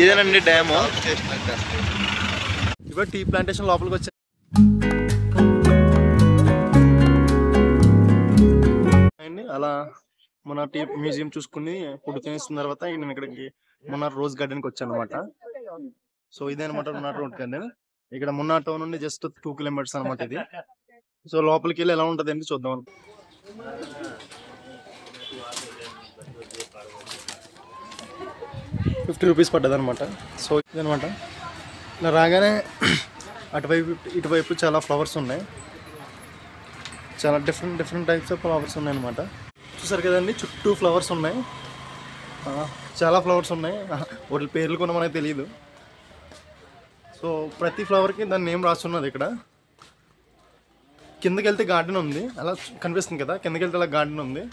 ఇదేనండి డ్యాము. ఇగో tea plantation లోపలికి వచ్చా. అలా మన టీ మ్యూజియం చూసుకుని ఫుడ్ తినేసిన తర్వాత నేను ఇక్కడికి మున్నార్ రోజ్ గార్డెన్కి వచ్చాను అనమాట. సో ఇదే అనమాట మున్నార్ రోజ్ గార్డెన్. ఇక్కడ మున్నార్ టౌన్ నుండి జస్ట్ 2 కిలోమీటర్స్ అనమాట ఇది. సో లోపలికి వెళ్ళి ఎలా ఉంటుంది అని చూద్దాం. 50 రూపీస్ పడ్డది అనమాట. సో ఇదనమాట. ఇలా రాగానే ఇటువైపు చాలా ఫ్లవర్స్ ఉన్నాయి. చాలా డిఫరెంట్ టైప్స్ ఆఫ్ ఫ్లవర్స్ ఉన్నాయి అనమాట. చూసారు కదండి, చుట్టూ ఫ్లవర్స్ ఉన్నాయి. చాలా ఫ్లవర్స్ ఉన్నాయి. వాటి పేర్లు కూడా మనకు తెలియదు. సో ప్రతి ఫ్లవర్కి దాని నేమ్ రాస్తున్నది. ఇక్కడ కిందకి వెళ్తే గార్డెన్ ఉంది, అలా కనిపిస్తుంది కదా. కిందకి వెళ్తే అలా గార్డెన్ ఉంది.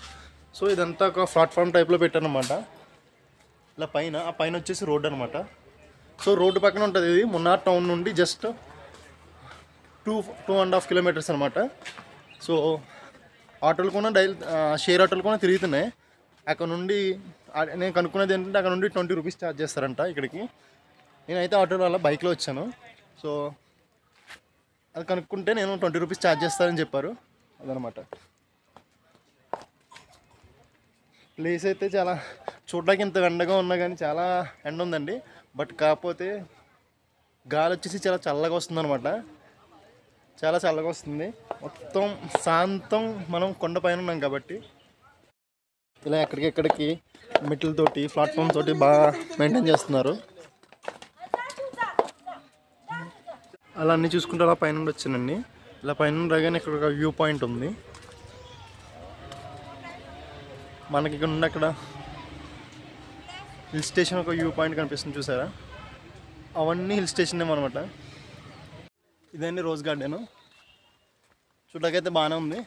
సో ఇదంతా ఒక ప్లాట్ఫామ్ టైప్లో పెట్టారనమాట. ఇలా ఆ పైన వచ్చేసి రోడ్ అనమాట. సో రోడ్డు పక్కన ఉంటుంది ఇది. మున్నార్ టౌన్ నుండి జస్ట్ 2.5 కిలోమీటర్స్ అనమాట. సో ఆటోలు కూడా షేర్ ఆటోలు కూడా తిరుగుతున్నాయి. అక్కడ నుండి నేను కనుక్కునేది ఏంటంటే అక్కడ నుండి 20 రూపీస్ ఛార్జ్ చేస్తారంట ఇక్కడికి. నేనైతే ఆటోలో అలా బైక్లో వచ్చాను. సో అది కనుక్కుంటే నేను 20 రూపీస్ ఛార్జ్ చేస్తారని చెప్పారు. అదనమాట. ప్లేస్ అయితే చాలా చూడడానికి ఇంత ఎండగా ఉన్నా కానీ చాలా ఎండ ఉందండి. బట్ కాకపోతే గాలి వచ్చేసి చాలా చల్లగా వస్తుంది అనమాట. చాలా చల్లగా వస్తుంది. మొత్తం శాంతం. మనం కొండపైన ఉన్నాం కాబట్టి ఇలా ఎక్కడికి మెట్లతోటి ప్లాట్ఫామ్ తోటి బాగా మెయింటైన్ చేస్తున్నారు. అలా అన్నీ చూసుకుంటే అలా పైన వచ్చానండి. ఇలా పైన రాగానే ఇక్కడ ఒక వ్యూ పాయింట్ ఉంది మనకి. ఇక్కడ నుండి అక్కడ హిల్ స్టేషన్ ఒక వ్యూ పాయింట్ కనిపిస్తుంది, చూసారా? అవన్నీ హిల్ స్టేషన్ అనమాట. ఇదండి రోజ్ గార్డెన్. చూడకైతే బాగానే ఉంది.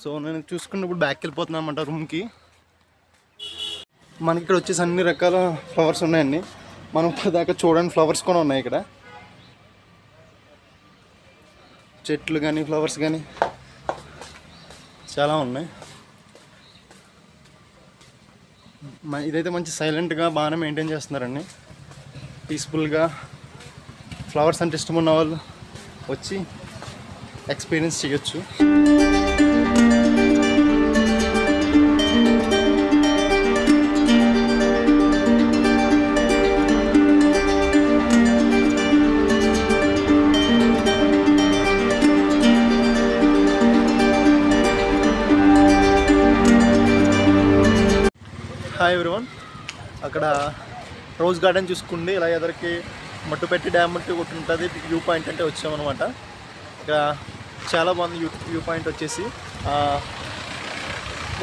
సో నేను చూసుకున్నప్పుడు బ్యాక్కి వెళ్ళిపోతున్నాను అనమాట రూమ్కి. మనకి ఇక్కడ వచ్చేసి అన్ని రకాల ఫ్లవర్స్ ఉన్నాయండి. మనం దాకా చూడండి ఫ్లవర్స్ కూడా ఉన్నాయి ఇక్కడ. చెట్లు కానీ ఫ్లవర్స్ కానీ చాలా ఉన్నాయి. ఇదైతే మంచి సైలెంట్గా బాగానే మెయింటైన్ చేస్తున్నారండి. పీస్ఫుల్గా ఫ్లవర్స్ అంటే ఇష్టం ఉన్న వాళ్ళు వచ్చి ఎక్స్పీరియన్స్ చేయొచ్చు. Hi everyone. అక్కడ రోజ్ గార్డెన్ చూసుకుండి ఇలా ఎదరికి మట్టుపెట్టి డ్యామ్ మట్టి ఒకటి ఉంటుంది. వ్యూ పాయింట్ అంటే వచ్చామన్నమాట. ఇక్కడ చాలా బాగుంది వ్యూ పాయింట్ వచ్చేసి.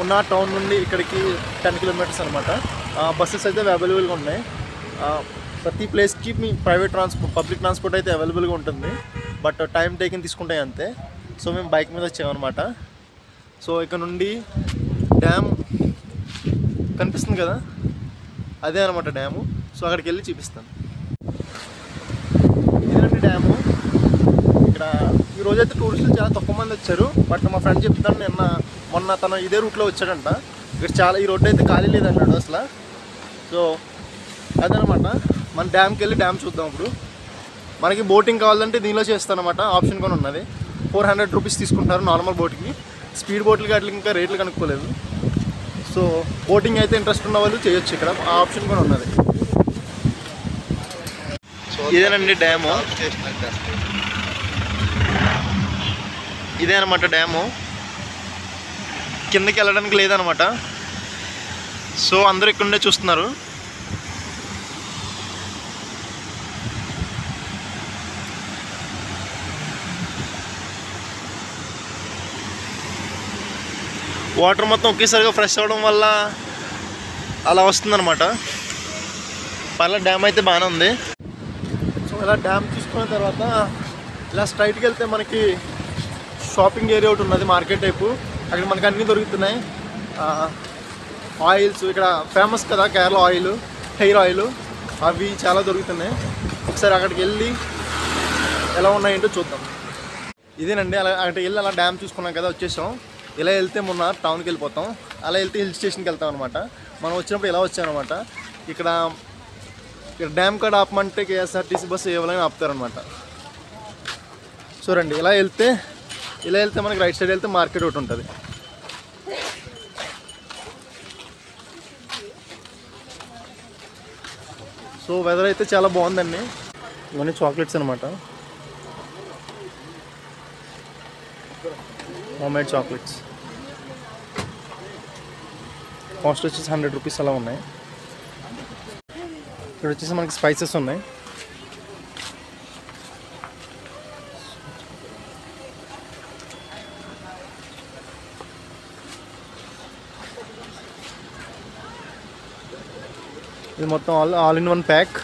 ఉన్న టౌన్ నుండి ఇక్కడికి 10 కిలోమీటర్స్ అనమాట. బస్సెస్ అయితే అవైలబుల్గా ఉన్నాయి. ప్రతి ప్లేస్కి మీ పబ్లిక్ ట్రాన్స్పోర్ట్ అయితే అవైలబుల్గా ఉంటుంది. బట్ టైం టేకింగ్ తీసుకుంటాయి అంతే. సో మేము బైక్ మీద వచ్చామన్నమాట. సో ఇక్కడ నుండి డ్యామ్ కనిపిస్తుంది కదా, అదే అనమాట డ్యాము. సో అక్కడికి వెళ్ళి చూపిస్తాను. ఇదేనండి డ్యాము. ఇక్కడ ఈరోజైతే టూరిస్టులు చాలా తక్కువ మంది వచ్చారు. బట్ మా ఫ్రెండ్ చెప్తాను, మొన్న తను ఇదే రూట్లో వచ్చాడంట. ఇక్కడ ఈ రోడ్డు అయితే ఖాళీ లేదన్నాడు అసలు. సో అదనమాట. మన డ్యామ్కి వెళ్ళి డ్యామ్ చూద్దాం. ఇప్పుడు మనకి బోటింగ్ కావాలంటే దీనిలో చేస్తానమాట. ఆప్షన్ కూడా ఉన్నది. 400 రూపీస్ తీసుకుంటారు నార్మల్ బోట్కి. స్పీడ్ బోట్లకి వాటికి ఇంకా రేట్లు కనుక్కోలేదు. సో బోటింగ్ అయితే ఇంట్రెస్ట్ ఉన్న వాళ్ళు చేయొచ్చు. ఇక్కడ ఆ ఆప్షన్ కూడా ఉన్నది. ఇదేనండి డ్యాము. ఇదే అనమాట డ్యాము. కిందకి వెళ్ళడానికి లేదనమాట. సో అందరూ ఇక్కడే చూస్తున్నారు. వాటర్ మొత్తం ఒకేసారిగా ఫ్రెష్ అవ్వడం వల్ల అలా వస్తుందన్నమాట. పర్లేదు, డ్యామ్ అయితే బాగానే ఉంది. సో ఇలా డ్యామ్ చూసుకున్న తర్వాత ఇలా స్ట్రైట్కి వెళ్తే మనకి షాపింగ్ ఏరియా ఒకటి ఉన్నది, మార్కెట్ టైపు. అక్కడ మనకి అన్నీ దొరుకుతున్నాయి. ఆయిల్స్ ఇక్కడ ఫేమస్ కదా కేరళ ఆయిల్, హెయిర్ ఆయిల్, అవి చాలా దొరుకుతున్నాయి. ఒకసారి అక్కడికి వెళ్ళి ఎలా ఉన్నాయంటో చూద్దాం. ఇదేనండి. అక్కడికి వెళ్ళి అలా డ్యామ్ చూసుకున్నాం కదా, వచ్చేసాం. ఇలా వెళ్తే మొన్న టౌన్కి వెళ్ళిపోతాం. అలా వెళ్తే హిల్ స్టేషన్కి వెళ్తాం అనమాట. మనం వచ్చినప్పుడు ఇలా వచ్చామన్నమాట. ఇక్కడ ఇక్కడ డ్యామ్ కాడ ఆపమంటే కేఎస్ఆర్టీసీ బస్సు ఎవరైనా ఆపుతారనమాట. చూడండి ఇలా వెళ్తే మనకి రైట్ సైడ్ వెళ్తే మార్కెట్ ఒకటి ఉంటుంది. సో వెదర్ అయితే చాలా బాగుందండి. ఇవన్నీ చాక్లెట్స్ అనమాట, హోమ్మేడ్ చాక్లెట్స్. కాస్ట్ వచ్చేసి 100 రూపీస్ అలా ఉన్నాయి. ఇక్కడ వచ్చేసి మనకి స్పైసెస్ ఉన్నాయి. ఇది మొత్తం all in one pack.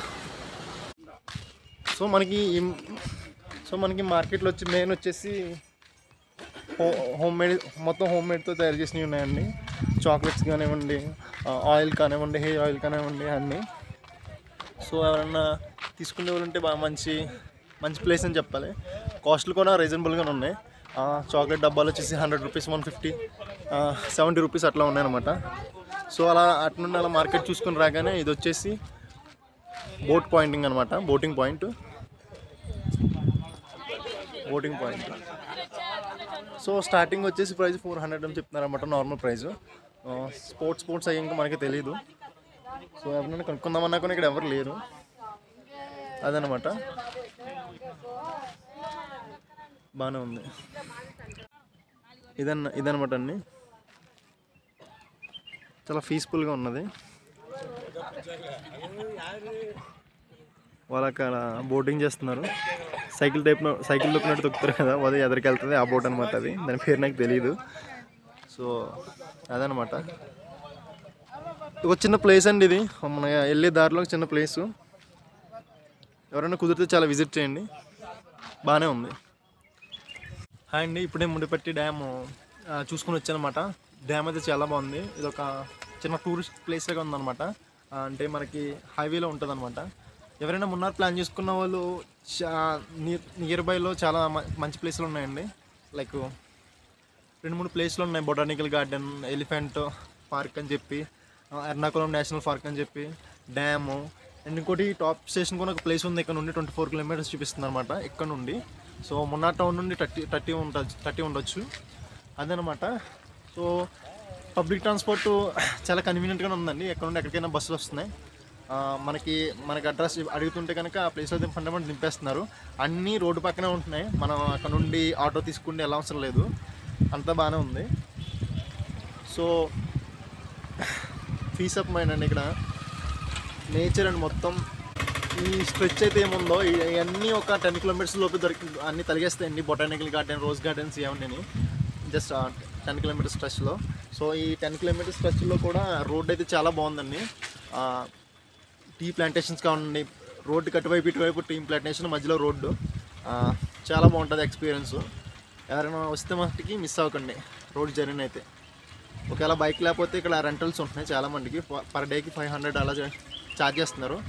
So మనకి మార్కెట్లో వచ్చి మెయిన్ వచ్చేసి మొత్తం హోమ్ మేడ్తో తయారు చేసినవి ఉన్నాయండి. చాక్లెట్స్ కానివ్వండి, ఆయిల్ కానివ్వండి, హెయిర్ ఆయిల్ కానివ్వండి అన్నీ. సో ఎవరన్నా తీసుకునే వాళ్ళు ఉంటే బాగా మంచి ప్లేస్ అని చెప్పాలి. కాస్ట్లు కూడా రీజనబుల్గానే ఉన్నాయి. చాక్లెట్ డబ్బాలు వచ్చేసి 100 రూపీస్, 150, 70 రూపీస్ అట్లా ఉన్నాయన్నమాట. సో అటు నుండి అలా మార్కెట్ చూసుకొని రాగానే ఇది వచ్చేసి బోట్ పాయింటింగ్ అనమాట, బోటింగ్ పాయింట్. సో స్టార్టింగ్ వచ్చేసి ప్రైస్ 400 అని చెప్తున్నారన్నమాట, నార్మల్ ప్రైస్. స్పోర్ట్స్ అయ్యి ఇంకా మనకి తెలీదు. సో ఎవరైనా కొనుక్కుందామన్నా కూడా ఇక్కడ ఎవరు లేరు, అదనమాట. బాగానే ఉంది. ఇదనమాట అండి, చాలా పీస్ఫుల్గా ఉన్నది. వాళ్ళు అక్కడ బోటింగ్ చేస్తున్నారు. సైకిల్ తొక్కినట్టు తొక్కుతారు కదా, అది ఎదరికి వెళ్తుంది, ఆ బోట్ అనమాట. అది దాని పేరు నాకు తెలీదు. సో అదనమాట. ఒక చిన్న ప్లేస్ అండి ఇది, మన వెళ్ళే దారిలో చిన్న ప్లేసు. ఎవరైనా కుదిరితే చాలా విజిట్ చేయండి, బాగానే ఉంది. హాయ్ అండి, ఇప్పుడే ముడిపట్టి డ్యామ్ చూసుకుని వచ్చానమాట. డ్యామ్ అయితే చాలా బాగుంది. ఇది ఒక చిన్న టూరిస్ట్ ప్లేస్ లాగా ఉందన్నమాట. అంటే మనకి హైవేలో ఉంటుంది అనమాట. ఎవరైనా మున్నార్ ప్లాన్ చేసుకున్న వాళ్ళు నియర్ బైలో చాలా మంచి ప్లేస్లు ఉన్నాయండి. లైక్ 2-3 ప్లేస్లు ఉన్నాయి. బొటానికల్ గార్డెన్, ఎలిఫెంట్ పార్క్ అని చెప్పి, ఎర్నాకుళం నేషనల్ పార్క్ అని చెప్పి, డ్యాము, అండ్ ఇంకోటి టాప్ స్టేషన్ కూడా ఒక ప్లేస్ ఉంది. ఇక్కడ నుండి 24 కిలోమీటర్స్ చూపిస్తుంది అనమాట ఇక్కడ నుండి. సో మున్నార్ టౌన్ నుండి 30 ఉండొచ్చు, అదనమాట. సో పబ్లిక్ ట్రాన్స్పోర్ట్ చాలా కన్వీనియంట్గానే ఉందండి. ఎక్కడ నుండి ఎక్కడికైనా బస్సులు వస్తున్నాయి. మనకి అడ్రస్ అడుగుతుంటే కనుక ఆ ప్లేస్లో ఫండమెంట్ దింపేస్తున్నారు. అన్నీ రోడ్డు పక్కనే ఉంటున్నాయి. మనం అక్కడ నుండి ఆటో తీసుకుంటే ఎలా అవసరం లేదు, అంతా బాగానే ఉంది. సో పీస్ ఆఫ్ మైండ్ అండి ఇక్కడ. నేచర్ అండ్ మొత్తం ఈ స్ట్రెచ్ అయితే ఏముందో ఇవన్నీ ఒక 10 కిలోమీటర్స్ లోపు అన్నీ తలిగేస్తాయండి. బొటానికల్ గార్డెన్, రోజ్ గార్డెన్స్ ఇవన్నీ జస్ట్ 10 కిలోమీటర్స్ స్ట్రెచ్లో. సో ఈ 10 కిలోమీటర్స్ స్ట్రెచ్లో కూడా రోడ్ అయితే చాలా బాగుందండి. టీ ప్లాంటేషన్స్ కావండి, రోడ్డు కట్టువైపు ఇటువైపు టీ ప్లాంటేషన్, మధ్యలో రోడ్డు. చాలా బాగుంటుంది ఎక్స్పీరియన్స్. ఎవరైనా వస్తే మట్టికి మిస్ అవ్వకండి రోడ్ జర్నీ అయితే. ఒకవేళ బైక్ లేకపోతే ఇక్కడ రెంటల్స్ ఉంటున్నాయి చాలా మందికి. పర్ డేకి 500 అలా ఛార్జ్ చేస్తున్నారు.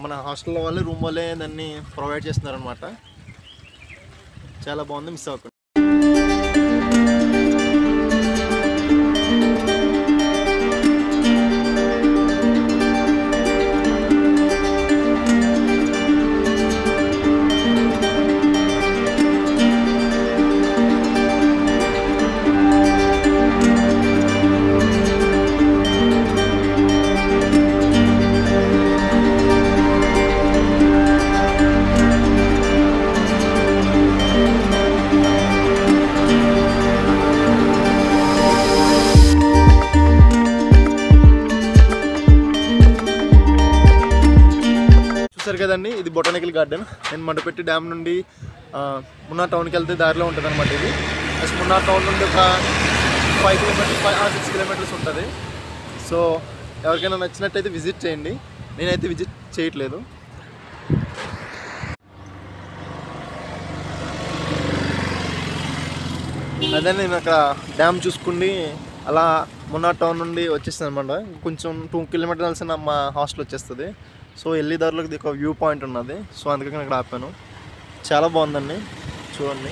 మన హాస్టల్లో వాళ్ళే, రూమ్ వాళ్ళే దాన్ని ప్రొవైడ్ చేస్తున్నారు అనమాట. చాలా బాగుంది, మిస్ అవ్వకండి. చూసారు కదండి, ఇది బొటానికల్ గార్డెన్. నేను మండపెట్టి డ్యామ్ నుండి మున్నార్ టౌన్కి వెళ్తే దారిలో ఉంటుంది అనమాట ఇది. జస్ట్ మున్నార్ టౌన్ నుండి ఒక 6 కిలోమీటర్స్ ఉంటుంది. సో ఎవరికైనా నచ్చినట్టయితే విజిట్ చేయండి. నేనైతే విజిట్ చేయట్లేదు. అదే నేను అక్కడ డ్యామ్ చూసుకుని అలా మున్నార్ టౌన్ నుండి వచ్చేస్తాను అనమాట. కొంచెం 2 కిలోమీటర్స్ మా హాస్టల్ వచ్చేస్తుంది. సో వెళ్ళే దారిలోకి ఒక వ్యూ పాయింట్ ఉన్నది. సో అందుకని నేను ఇక్కడ ఆపాను. చాలా బాగుందండి, చూడండి.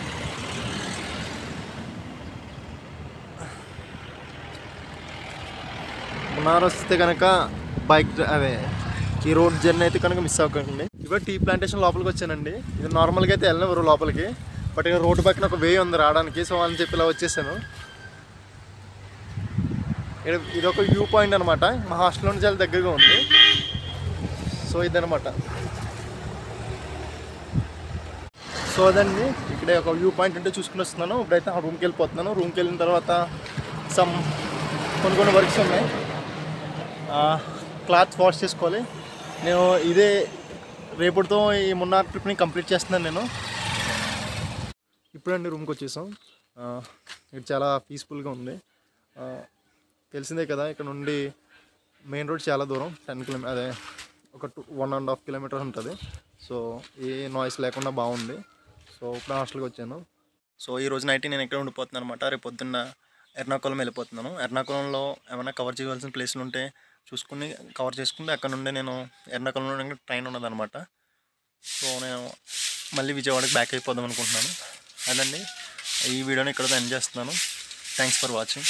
మున్నార్ వస్తే కనుక ఈ రోడ్ జర్నీ అయితే కనుక మిస్ అవ్వకండి. ఇవాళ టీ ప్లాంటేషన్ లోపలికి వచ్చానండి. ఇది నార్మల్గా అయితే వెళ్ళినవారు లోపలికి, బట్ ఇక్కడ రోడ్డు పక్కన ఒక వే ఉంది రావడానికి. సో అని చెప్పి ఇలా వచ్చేసాను. ఇది ఒక వ్యూ పాయింట్ అనమాట. మా హాస్టల్ నుండి చాలా దగ్గరగా ఉంది. సో ఇదనమాట. సో అదండి, ఇక్కడ ఒక వ్యూ పాయింట్ అంటే చూసుకుని వస్తున్నాను. ఇప్పుడైతే ఆ రూమ్కి వెళ్ళిపోతున్నాను. రూమ్కి వెళ్ళిన తర్వాత కొన్ని వర్క్స్ ఉన్నాయి. క్లాత్ వాష్ చేసుకోవాలి. నేను ఇదే రేపటితో ఈ మున్నార్ ట్రిప్ని కంప్లీట్ చేస్తున్నాను నేను. ఇప్పుడండి రూమ్కి వచ్చేసాం. ఇది చాలా పీస్ఫుల్గా ఉంది. తెలిసిందే కదా, ఇక్కడ నుండి మెయిన్ రోడ్ చాలా దూరం, 10 కిలోమీటర్, అదే ఒక 1.5 కిలోమీటర్స్ ఉంటుంది. సో ఏ నాయిస్ లేకుండా బాగుంది. సో ఇప్పుడు హాస్టల్కి వచ్చాను. సో ఈ రోజు నైట్ నేను ఇక్కడ ఉండిపోతున్నాను అనమాట. రేపు పొద్దున్న ఎర్నాకుళం వెళ్ళిపోతున్నాను. ఎర్నాకుళంలో ఏమైనా కవర్ చేయవలసిన ప్లేస్లు ఉంటే చూసుకుని కవర్ చేసుకుంటే అక్కడ నుండి నేను ఎర్నాకుళం నుండి ట్రైన్ ఉన్నదనమాట. సో నేను మళ్ళీ విజయవాడకి బ్యాక్ అయిపోదాం అనుకుంటున్నాను. అదండి, ఈ వీడియోని ఇక్కడతో ఎండ్ చేస్తున్నాను. Thanks for watching.